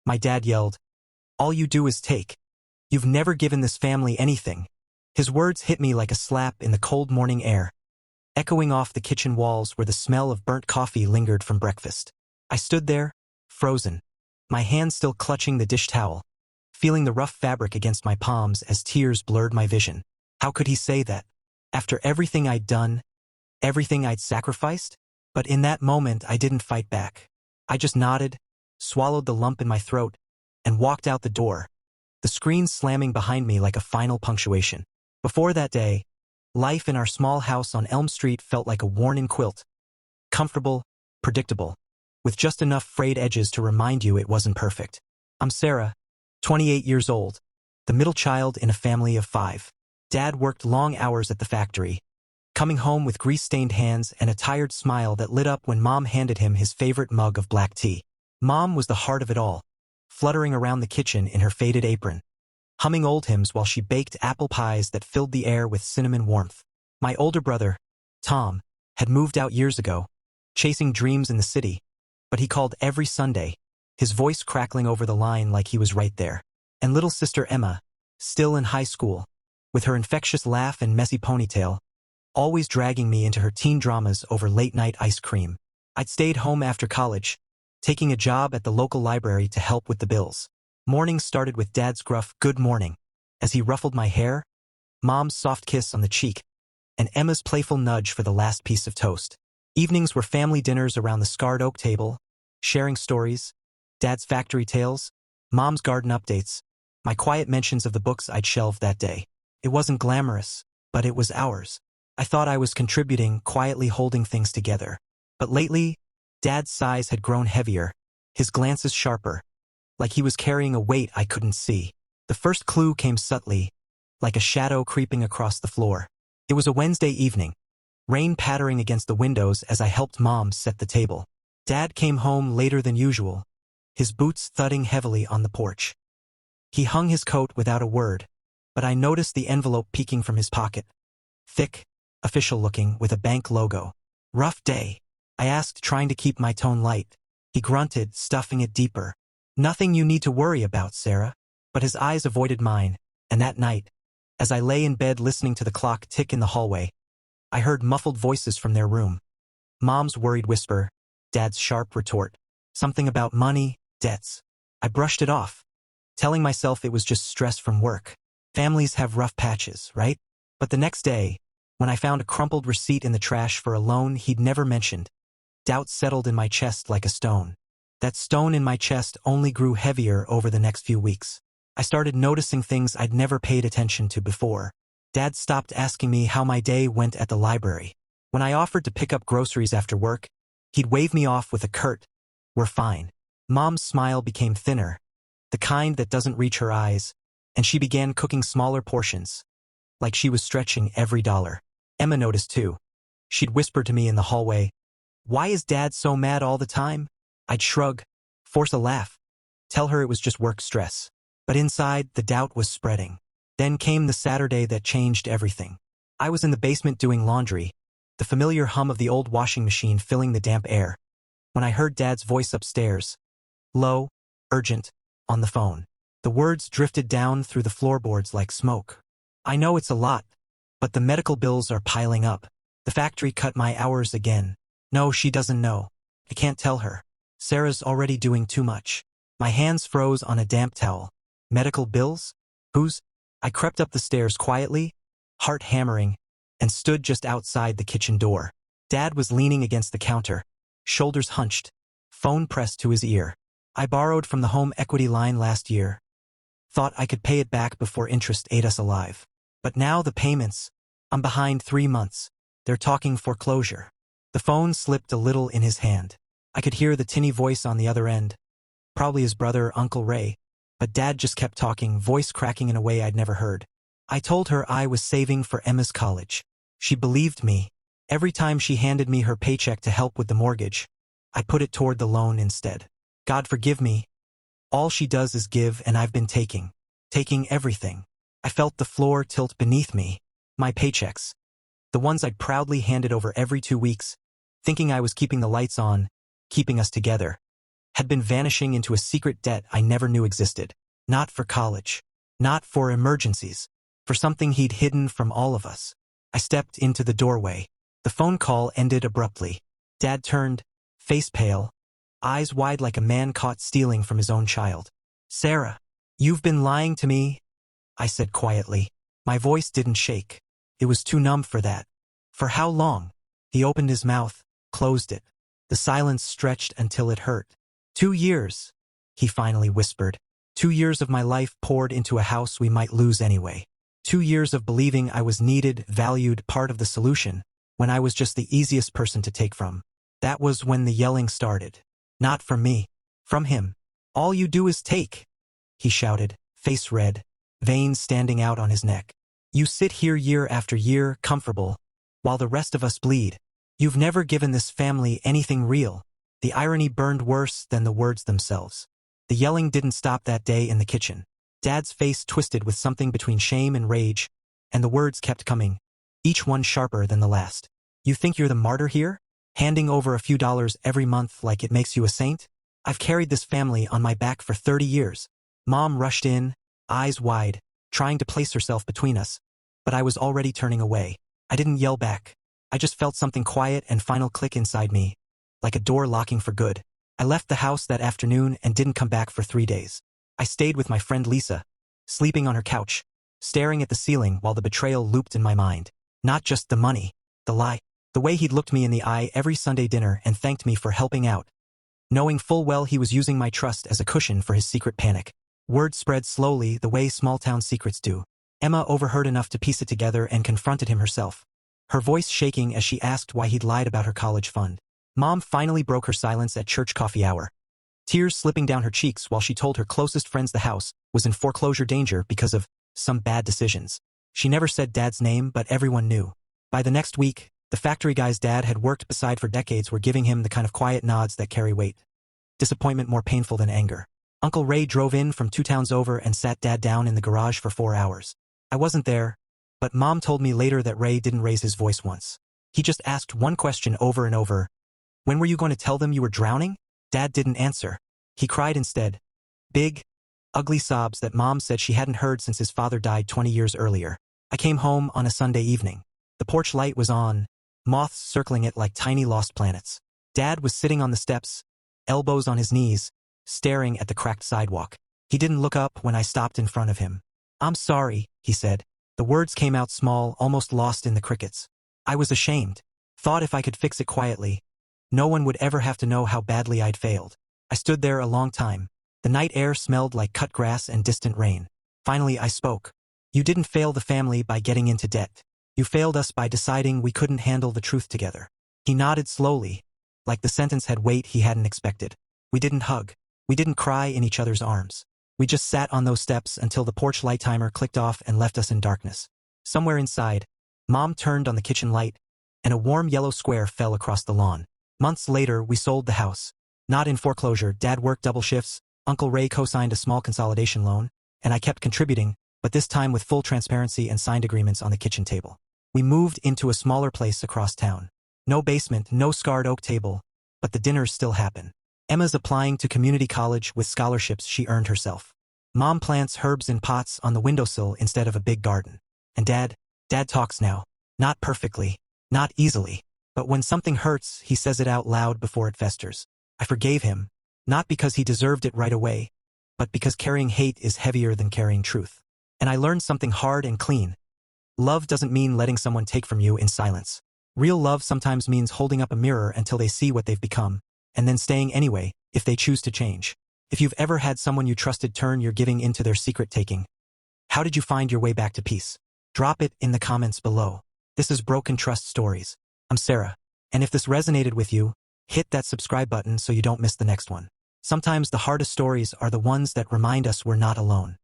My dad yelled, "All you do is take. You've never given this family anything." His words hit me like a slap in the cold morning air, echoing off the kitchen walls where the smell of burnt coffee lingered from breakfast. I stood there, frozen, my hand still clutching the dish towel, feeling the rough fabric against my palms as tears blurred my vision. How could he say that? After everything I'd done, everything I'd sacrificed? But in that moment, I didn't fight back. I just nodded, swallowed the lump in my throat, and walked out the door, the screen slamming behind me like a final punctuation. Before that day, life in our small house on Elm Street felt like a worn-in quilt. Comfortable, predictable, with just enough frayed edges to remind you it wasn't perfect. I'm Sarah, 28 years old, the middle child in a family of 5. Dad worked long hours at the factory, coming home with grease-stained hands and a tired smile that lit up when Mom handed him his favorite mug of black tea. Mom was the heart of it all, fluttering around the kitchen in her faded apron, humming old hymns while she baked apple pies that filled the air with cinnamon warmth. My older brother, Tom, had moved out years ago, chasing dreams in the city, but he called every Sunday, his voice crackling over the line like he was right there. And little sister Emma, still in high school, with her infectious laugh and messy ponytail, always dragging me into her teen dramas over late-night ice cream. I'd stayed home after college, taking a job at the local library to help with the bills. Mornings started with Dad's gruff "good morning" as he ruffled my hair, Mom's soft kiss on the cheek, and Emma's playful nudge for the last piece of toast. Evenings were family dinners around the scarred oak table, sharing stories, Dad's factory tales, Mom's garden updates, my quiet mentions of the books I'd shelved that day. It wasn't glamorous, but it was ours. I thought I was contributing, quietly holding things together. But lately, Dad's sighs had grown heavier, his glances sharper, like he was carrying a weight I couldn't see. The first clue came subtly, like a shadow creeping across the floor. It was a Wednesday evening, rain pattering against the windows as I helped Mom set the table. Dad came home later than usual, his boots thudding heavily on the porch. He hung his coat without a word, but I noticed the envelope peeking from his pocket. Thick, official-looking, with a bank logo. "Rough day?" I asked, trying to keep my tone light. He grunted, stuffing it deeper. "Nothing you need to worry about, Sarah." But his eyes avoided mine, and that night, as I lay in bed listening to the clock tick in the hallway, I heard muffled voices from their room. Mom's worried whisper, Dad's sharp retort. Something about money, debts. I brushed it off, telling myself it was just stress from work. Families have rough patches, right? But the next day, when I found a crumpled receipt in the trash for a loan he'd never mentioned, doubt settled in my chest like a stone. That stone in my chest only grew heavier over the next few weeks. I started noticing things I'd never paid attention to before. Dad stopped asking me how my day went at the library. When I offered to pick up groceries after work, he'd wave me off with a curt, "We're fine." Mom's smile became thinner, the kind that doesn't reach her eyes, and she began cooking smaller portions, like she was stretching every dollar. Emma noticed too. She'd whisper to me in the hallway, "Why is Dad so mad all the time?" I'd shrug, force a laugh, tell her it was just work stress. But inside, the doubt was spreading. Then came the Saturday that changed everything. I was in the basement doing laundry, the familiar hum of the old washing machine filling the damp air, when I heard Dad's voice upstairs. Low, urgent, on the phone. The words drifted down through the floorboards like smoke. "I know it's a lot, but the medical bills are piling up. The factory cut my hours again. No, she doesn't know. I can't tell her. Sarah's already doing too much." My hands froze on a damp towel. Medical bills? Whose? I crept up the stairs quietly, heart hammering, and stood just outside the kitchen door. Dad was leaning against the counter, shoulders hunched, phone pressed to his ear. "I borrowed from the home equity line last year. Thought I could pay it back before interest ate us alive. But now the payments. I'm behind 3 months. They're talking foreclosure." The phone slipped a little in his hand. I could hear the tinny voice on the other end. Probably his brother, Uncle Ray. But Dad just kept talking, voice cracking in a way I'd never heard. "I told her I was saving for Emma's college. She believed me. Every time she handed me her paycheck to help with the mortgage, I put it toward the loan instead. God forgive me. All she does is give, and I've been taking everything." I felt the floor tilt beneath me. My paychecks, the ones I'd proudly handed over every 2 weeks, thinking I was keeping the lights on, keeping us together, had been vanishing into a secret debt I never knew existed. Not for college. Not for emergencies. For something he'd hidden from all of us. I stepped into the doorway. The phone call ended abruptly. Dad turned, face pale, eyes wide like a man caught stealing from his own child. "Sarah, you've been lying to me," I said quietly. My voice didn't shake. It was too numb for that. "For how long?" He opened his mouth, closed it. The silence stretched until it hurt. 2 years, he finally whispered. 2 years of my life poured into a house we might lose anyway. 2 years of believing I was needed, valued, part of the solution, when I was just the easiest person to take from. That was when the yelling started. Not from me. From him. "All you do is take," he shouted, face red, veins standing out on his neck. "You sit here year after year, comfortable, while the rest of us bleed. You've never given this family anything real." The irony burned worse than the words themselves. The yelling didn't stop that day in the kitchen. Dad's face twisted with something between shame and rage, and the words kept coming, each one sharper than the last. "You think you're the martyr here? Handing over a few dollars every month like it makes you a saint? I've carried this family on my back for 30 years. Mom rushed in, eyes wide, trying to place herself between us, but I was already turning away. I didn't yell back. I just felt something quiet and final click inside me, like a door locking for good. I left the house that afternoon and didn't come back for 3 days. I stayed with my friend Lisa, sleeping on her couch, staring at the ceiling while the betrayal looped in my mind. Not just the money, the lie, the way he'd looked me in the eye every Sunday dinner and thanked me for helping out, knowing full well he was using my trust as a cushion for his secret panic. Word spread slowly, the way small-town secrets do. Emma overheard enough to piece it together and confronted him herself, her voice shaking as she asked why he'd lied about her college fund. Mom finally broke her silence at church coffee hour, tears slipping down her cheeks while she told her closest friends the house was in foreclosure danger because of some bad decisions. She never said Dad's name, but everyone knew. By the next week, the factory guy's dad had worked beside for decades were giving him the kind of quiet nods that carry weight. Disappointment more painful than anger. Uncle Ray drove in from 2 towns over and sat Dad down in the garage for 4 hours. I wasn't there, but Mom told me later that Ray didn't raise his voice once. He just asked one question over and over. "When were you going to tell them you were drowning?" Dad didn't answer. He cried instead. Big, ugly sobs that Mom said she hadn't heard since his father died 20 years earlier. I came home on a Sunday evening. The porch light was on, moths circling it like tiny lost planets. Dad was sitting on the steps, elbows on his knees, staring at the cracked sidewalk. He didn't look up when I stopped in front of him. "I'm sorry," he said. The words came out small, almost lost in the crickets. I was ashamed. Thought if I could fix it quietly, no one would ever have to know how badly I'd failed. I stood there a long time. The night air smelled like cut grass and distant rain. Finally I spoke. "You didn't fail the family by getting into debt. You failed us by deciding we couldn't handle the truth together." He nodded slowly, like the sentence had weight he hadn't expected. We didn't hug. We didn't cry in each other's arms. We just sat on those steps until the porch light timer clicked off and left us in darkness. Somewhere inside, Mom turned on the kitchen light, and a warm yellow square fell across the lawn. Months later, we sold the house. Not in foreclosure. Dad worked double shifts, Uncle Ray co-signed a small consolidation loan, and I kept contributing, but this time with full transparency and signed agreements on the kitchen table. We moved into a smaller place across town. No basement, no scarred oak table, but the dinners still happen. Emma's applying to community college with scholarships she earned herself. Mom plants herbs in pots on the windowsill instead of a big garden. And Dad talks now. Not perfectly, not easily, but when something hurts, he says it out loud before it festers. I forgave him, not because he deserved it right away, but because carrying hate is heavier than carrying truth. And I learned something hard and clean. Love doesn't mean letting someone take from you in silence. Real love sometimes means holding up a mirror until they see what they've become, and then staying anyway, if they choose to change. If you've ever had someone you trusted turn your giving into their secret taking, how did you find your way back to peace? Drop it in the comments below. This is Broken Trust Stories. I'm Sarah, and if this resonated with you, hit that subscribe button so you don't miss the next one. Sometimes the hardest stories are the ones that remind us we're not alone.